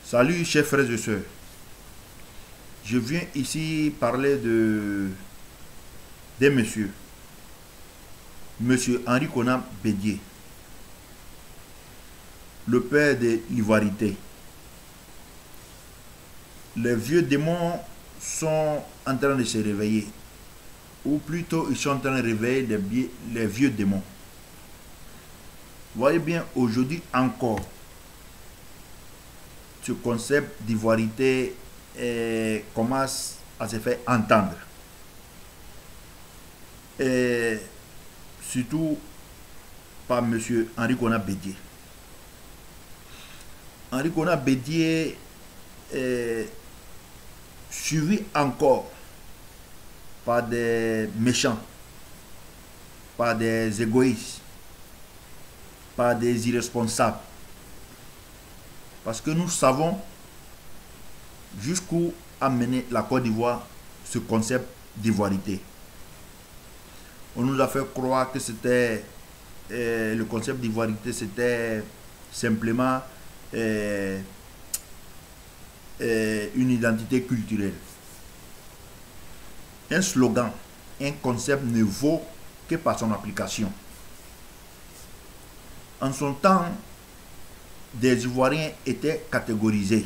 Salut chers frères et sœurs. Je viens ici parler d'un monsieur, monsieur Henri Konan Bédié, le père de l'ivoirité. Les vieux démons sont en train de se réveiller, ou plutôt ils sont en train de réveiller les vieux démons. Vous voyez bien, aujourd'hui encore, ce concept d'ivoirité commence à se faire entendre. Et surtout par M. Henri Konan Bédié. Henri Konan Bédié est suivi encore par des méchants, par des égoïstes, par des irresponsables. Parce que nous savons jusqu'où a mené la Côte d'Ivoire ce concept d'ivoirité. On nous a fait croire que c'était le concept d'ivoirité, c'était simplement une identité culturelle. Un slogan, un concept ne vaut que par son application. En son temps, des Ivoiriens étaient catégorisés.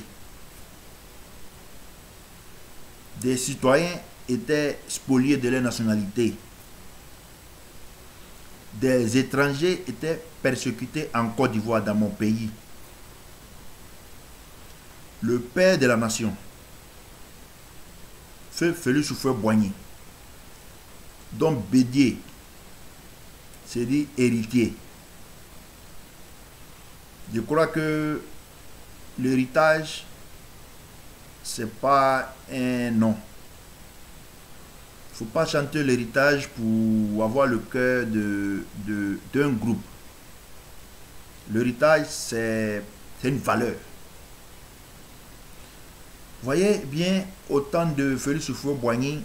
Des citoyens étaient spoliés de leur nationalité. Des étrangers étaient persécutés en Côte d'Ivoire, dans mon pays. Le père de la nation, Feu Félix Houphouët-Boigny, dont Bédié s'est dit héritier. Je crois que l'héritage, c'est pas un nom. Il ne faut pas chanter l'héritage pour avoir le cœur d'un groupe. L'héritage, c'est une valeur. Vous voyez bien, au temps de Félix Houphouët-Boigny,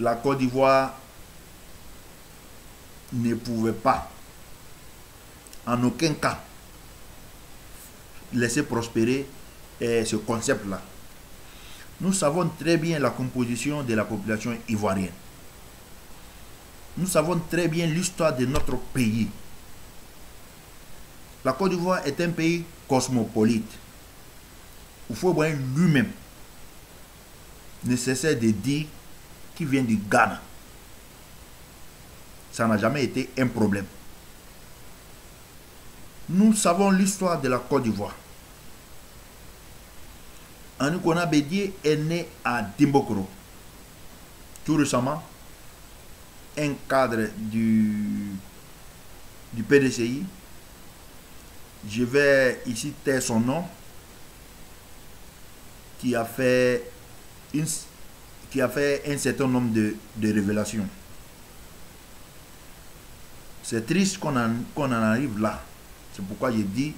la Côte d'Ivoire ne pouvait pas, en aucun cas, laisser prospérer ce concept-là. Nous savons très bien la composition de la population ivoirienne. Nous savons très bien l'histoire de notre pays. La Côte d'Ivoire est un pays cosmopolite. Houphouët-Boigny lui-même ne cessait de dire qu'il vient du Ghana. Ça n'a jamais été un problème. Nous savons l'histoire de la Côte d'Ivoire. Henri Konan Bédié est né à Dimbokro. Tout récemment, un cadre du PDCI, je vais ici taire son nom, qui a fait un certain nombre de révélations. C'est triste qu'on en arrive là. C'est pourquoi j'ai dit,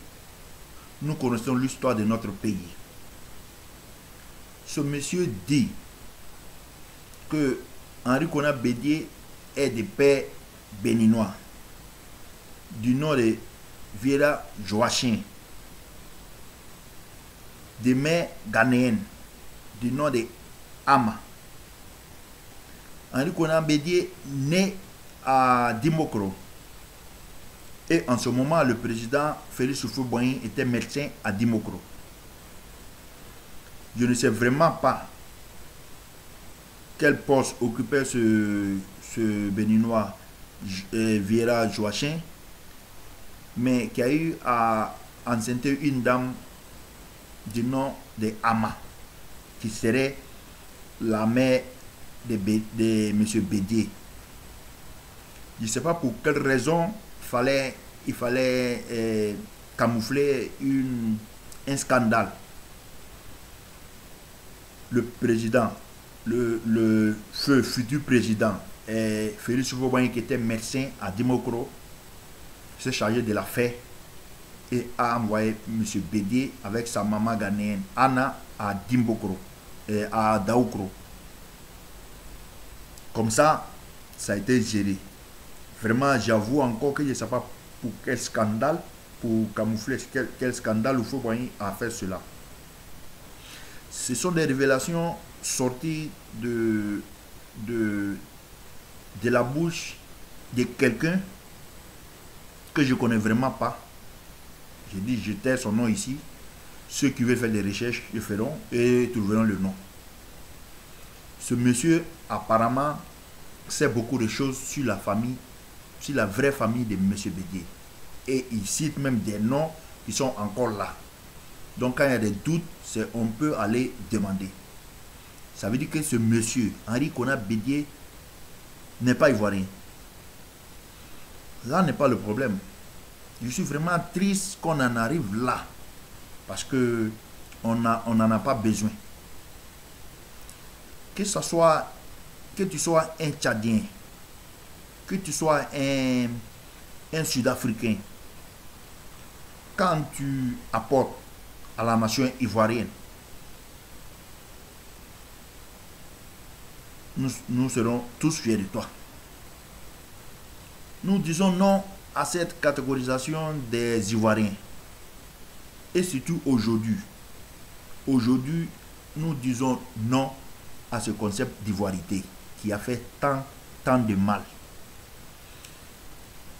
nous connaissons l'histoire de notre pays. Ce monsieur dit que Henri Konan Bédié est de père béninois, du nom de Vieira Joachim, de mère ghanéenne, du nom de Ama. Henri Konan Bédié né à Dimbokro. Et en ce moment, le président Félix Houphouët-Boigny était médecin à Dimbokro. Je ne sais vraiment pas quel poste occupait ce béninois Vieira Joachim, mais qui a eu à enceinter une dame du nom de Ama, qui serait la mère de M. Bédié. Je ne sais pas pour quelle raison il fallait camoufler un scandale. Le président, le futur président, Félix Houphouët-Boigny, qui était médecin à Dimbokro, s'est chargé de l'affaire et a envoyé M. Bédié avec sa maman ghanéenne Anna à Dimbokro, à Daoukro. Comme ça a été géré. Vraiment, j'avoue encore que je ne sais pas pour quel scandale pour camoufler quel scandale Houphouët-Boigny a fait cela. Ce sont des révélations sorties de la bouche de quelqu'un que je ne connais vraiment pas. J'ai dit, je tais son nom ici. Ceux qui veulent faire des recherches le feront et trouveront le nom. Ce monsieur, apparemment, sait beaucoup de choses sur la famille, sur la vraie famille de M. Bédié. Et il cite même des noms qui sont encore là. Donc quand il y a des doutes, on peut aller demander. Ça veut dire que ce monsieur, Henri Konan Bédié, n'est pas ivoirien. Là n'est pas le problème. Je suis vraiment triste qu'on en arrive là. Parce que on n'en a pas besoin. Que tu sois un Tchadien, que tu sois un Sud-Africain, quand tu apportes à la nation ivoirienne, nous serons tous fiers de toi. Nous disons non à cette catégorisation des Ivoiriens. Et surtout aujourd'hui. Aujourd'hui, nous disons non à ce concept d'ivoirité qui a fait tant de mal.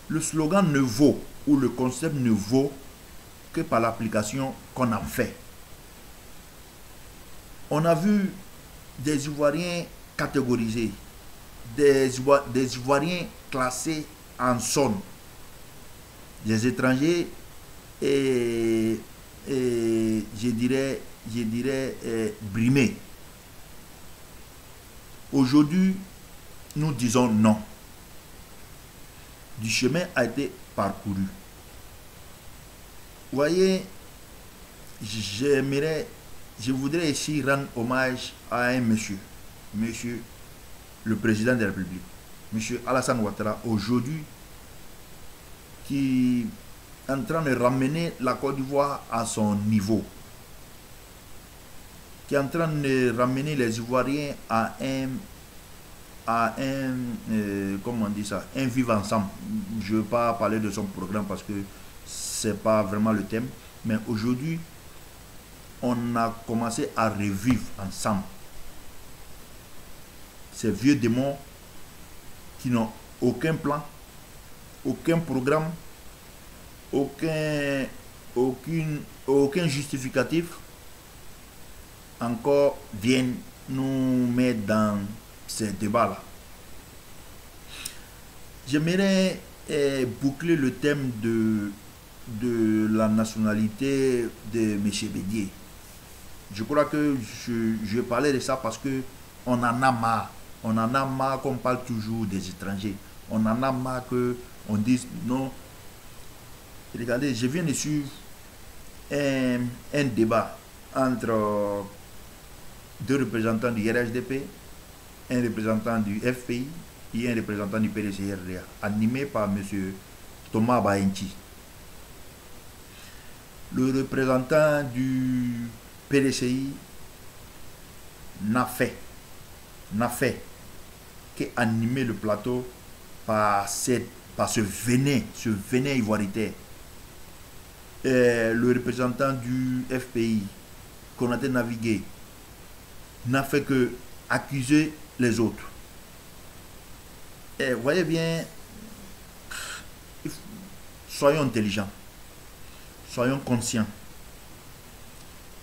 Le slogan ne vaut, ou le concept ne vaut que par l'application qu'on en fait. On a vu des Ivoiriens catégorisés, des Ivoiriens classés en zone, des étrangers et je dirais brimés. Aujourd'hui, nous disons non. Du chemin a été parcouru. Vous voyez, je voudrais ici rendre hommage à un monsieur le président de la République, monsieur Alassane Ouattara, aujourd'hui, qui est en train de ramener la Côte d'Ivoire à son niveau, qui est en train de ramener les Ivoiriens à comment on dit ça, un vivre ensemble. Je ne veux pas parler de son programme parce que c'est pas vraiment le thème, mais aujourd'hui, on a commencé à revivre ensemble ces vieux démons qui n'ont aucun plan, aucun programme, aucun justificatif, encore viennent nous mettre dans ces débats-là. J'aimerais boucler le thème de la nationalité de M. Bédié. Je crois que je parlais de ça parce que on en a marre. On en a marre qu'on parle toujours des étrangers. On en a marre qu'on dise non. Regardez, je viens de suivre un débat entre deux représentants du RHDP, un représentant du FPI et un représentant du PDCRDA, animé par M. Thomas Baenchi. Le représentant du PDCI n'a fait qu'animer le plateau par ce venin ivoiritaire. Le représentant du FPI, Konaté Navigué, n'a fait que accuser les autres. Et voyez bien, soyons intelligents, soyons conscients.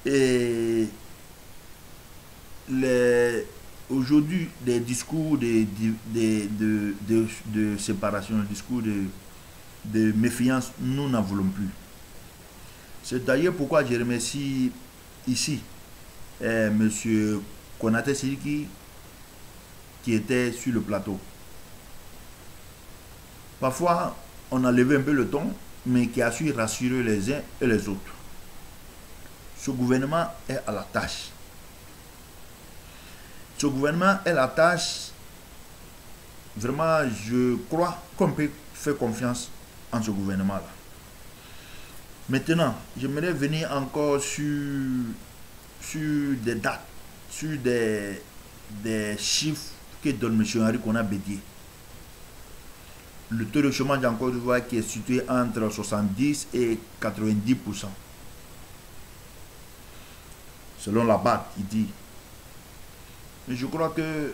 Et aujourd'hui, des discours de séparation, des discours de méfiance, nous n'en voulons plus. C'est d'ailleurs pourquoi je remercie ici M. Konaté Sidiki qui était sur le plateau. Parfois, on a levé un peu le ton, mais qui a su rassurer les uns et les autres. Ce gouvernement est à la tâche. Ce gouvernement est à la tâche. Vraiment, je crois qu'on peut faire confiance en ce gouvernement-là. Maintenant, j'aimerais venir encore sur des dates, sur des chiffres que donne M. Henri Konan Bédié. le taux de chômage en Côte d'Ivoire qui est situé entre 70 et 90%. Selon la BAD, il dit. Mais je crois que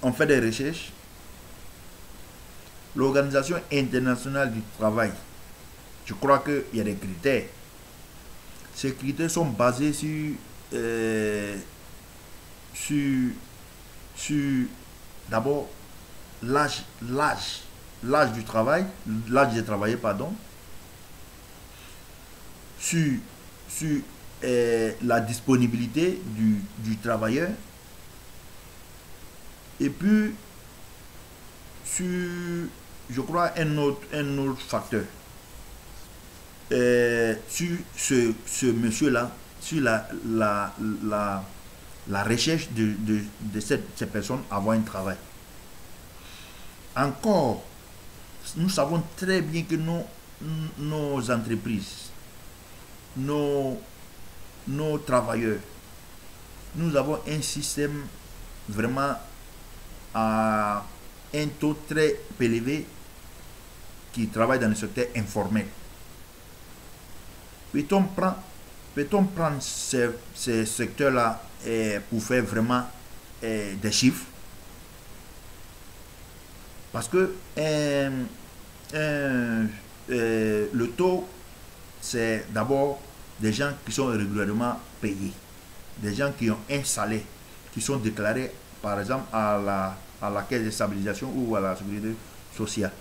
on fait des recherches. L'Organisation internationale du travail, je crois qu'il y a des critères. Ces critères sont basés sur d'abord l'âge du travail, l'âge de travailler, pardon, sur la disponibilité du travailleur, et puis sur, je crois, un autre facteur, sur ce monsieur-là, sur la recherche de ces personnes avoir un travail. Encore, nous savons très bien que nos entreprises, nos travailleurs, nous avons un système vraiment à un taux très élevé qui travaille dans le secteur informel. Peut-on prendre ces secteurs-là pour faire vraiment des chiffres? Parce que le taux, c'est d'abord des gens qui sont régulièrement payés, des gens qui ont un salaire, qui sont déclarés par exemple à la caisse de stabilisation ou à la sécurité sociale.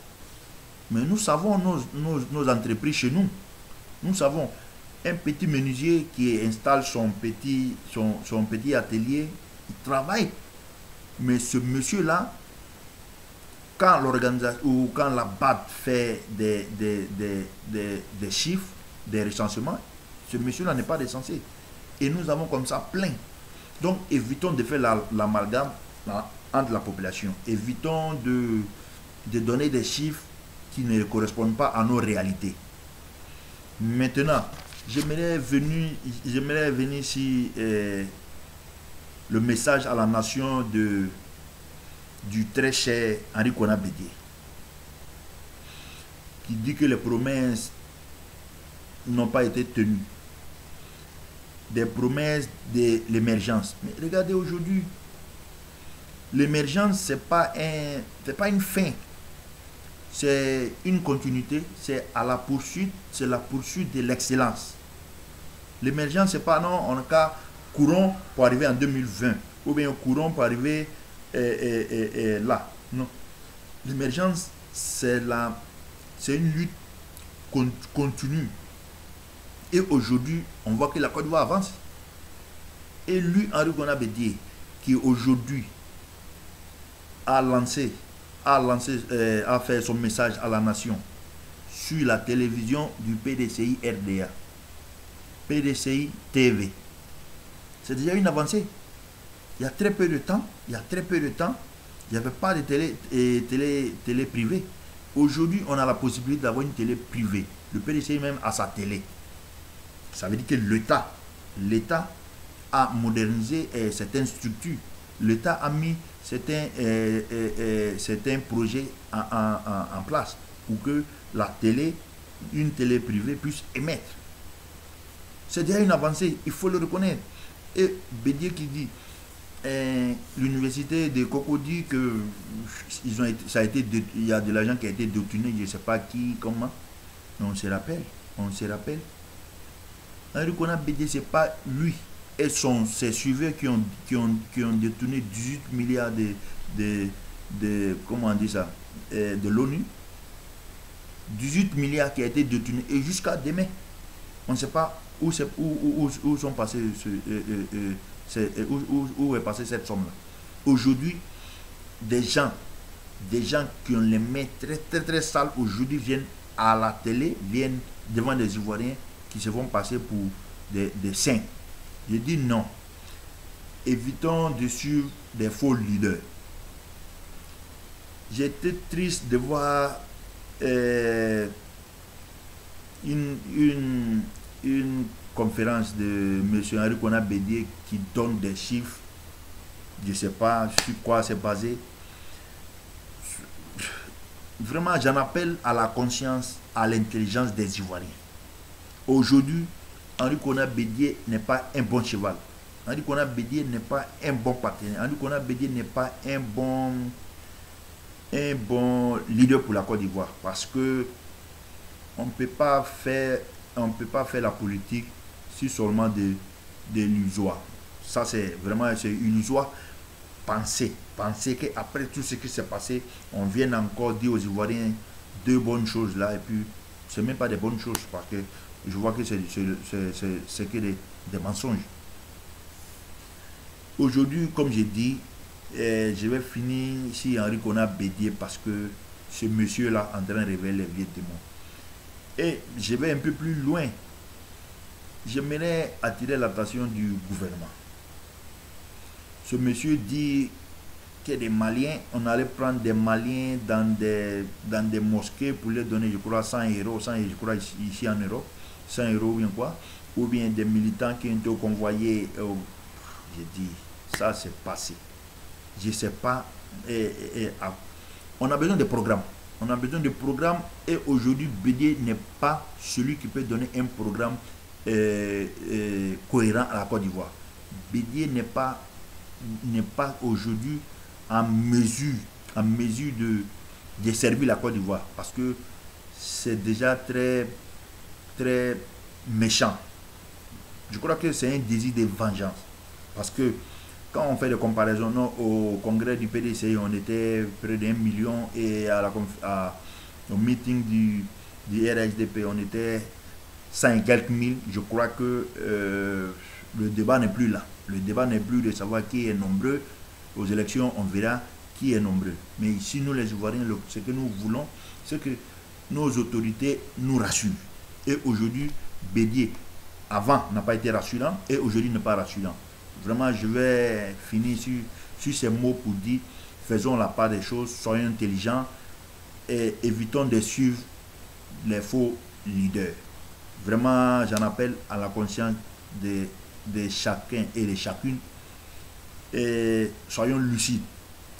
Mais nous savons nos entreprises chez nous. Nous savons un petit menuisier qui installe son petit atelier, il travaille. Mais ce monsieur-là, quand l'organisation ou quand la BAD fait des chiffres, des recensements, ce monsieur-là n'est pas recensé. Et nous avons comme ça plein. Donc évitons de faire l'amalgame entre la population. Évitons de donner des chiffres qui ne correspondent pas à nos réalités. Maintenant, j'aimerais venir ici le message à la nation du très cher Henri Konan Bédié, qui dit que les promesses n'ont pas été tenues. Des promesses de l'émergence. Mais regardez aujourd'hui, l'émergence, c'est pas une fin, c'est une continuité, c'est la poursuite de l'excellence. L'émergence, c'est pas non, on a courant pour arriver en 2020, ou bien courant pour arriver là. Non. L'émergence, c'est une lutte continue. Et aujourd'hui, on voit que la Côte d'Ivoire avance. Et lui, Henri Konan Bédié, qui aujourd'hui a fait son message à la nation sur la télévision du PDCI RDA, PDCI TV. C'est déjà une avancée. Il y a très peu de temps, il n'y avait pas de télé privée. Aujourd'hui, on a la possibilité d'avoir une télé privée. Le PDCI même a sa télé. Ça veut dire que l'État a modernisé certaines structures. L'État a mis certains projets en place pour que une télé privée puisse émettre. C'est déjà une avancée, il faut le reconnaître. Et Bédié qui dit, l'université de Koko dit que il y a de l'argent qui a été détourné, je ne sais pas qui, comment, mais on se rappelle. Henri Konan Bédié, ce n'est pas lui et ses suiveurs qui ont détourné 18 milliards comment on dit ça, de l'ONU. 18 milliards qui a été détourné et jusqu'à demain, on ne sait pas où sont passés où est passée cette somme-là. Aujourd'hui, des gens qui ont les mains très très très sales aujourd'hui viennent à la télé, viennent devant des Ivoiriens qui se font passer pour des saints. Je dis non. Évitons de suivre des faux leaders. J'étais triste de voir une conférence de M. Henri Konan Bédié qui donne des chiffres. Je ne sais pas sur quoi c'est basé. vraiment, j'en appelle à la conscience, à l'intelligence des Ivoiriens. Aujourd'hui, Henri Konan Bédié n'est pas un bon cheval. Henri Konan Bédié n'est pas un bon partenaire. Henri Konan Bédié n'est pas un bon leader pour la Côte d'Ivoire. Parce que on ne peut pas faire la politique si seulement de l'illusoire. Ça, c'est vraiment illusoire. Penser qu'après tout ce qui s'est passé, on vient encore dire aux Ivoiriens deux bonnes choses là, et puis ce n'est même pas des bonnes choses, parce que je vois que c'est que des mensonges. Aujourd'hui, comme j'ai dit, je vais finir ici Henri Konan Bédié parce que ce monsieur-là est en train de révéler les vieux démons. Et je vais un peu plus loin. J'aimerais attirer l'attention du gouvernement. Ce monsieur dit que des Maliens, on allait prendre des Maliens dans des mosquées pour les donner, je crois, 100 euros, 100, je crois ici en Europe, 100 euros ou bien quoi, ou bien des militants qui ont été convoyés. J'ai dit, ça c'est passé. Je ne sais pas. On a besoin de programmes. On a besoin de programmes et aujourd'hui, Bédié n'est pas celui qui peut donner un programme cohérent à la Côte d'Ivoire. Bédié n'est pas aujourd'hui en mesure de servir la Côte d'Ivoire parce que c'est déjà très, très méchant. Je crois que c'est un désir de vengeance parce que quand on fait des comparaisons, non, au congrès du PDC, on était près d'1 million et au meeting du RHDP, on était 100 et quelques mille. Je crois que le débat n'est plus là. Le débat n'est plus de savoir qui est nombreux. Aux élections, on verra qui est nombreux. Mais ici, nous les Ivoiriens, ce que nous voulons, c'est que nos autorités nous rassurent. Et aujourd'hui, Bédié, avant, n'a pas été rassurant et aujourd'hui n'est pas rassurant. Vraiment, je vais finir sur ces mots pour dire, faisons la part des choses, soyons intelligents et évitons de suivre les faux leaders. Vraiment, j'en appelle à la conscience de chacun et de chacune. Et soyons lucides.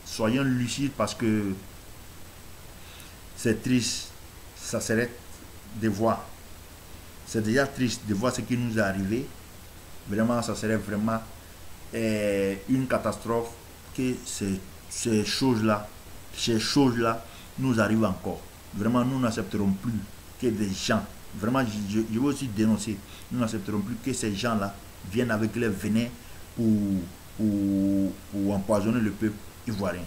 Soyons lucides parce que c'est triste. Ça serait de voir. C'est déjà triste de voir ce qui nous est arrivé. Vraiment, ça serait vraiment une catastrophe que ces choses-là nous arrivent encore. Vraiment, nous n'accepterons plus que des gens, vraiment, je veux aussi dénoncer, nous n'accepterons plus que ces gens-là viennent avec leur venin pour empoisonner le peuple ivoirien.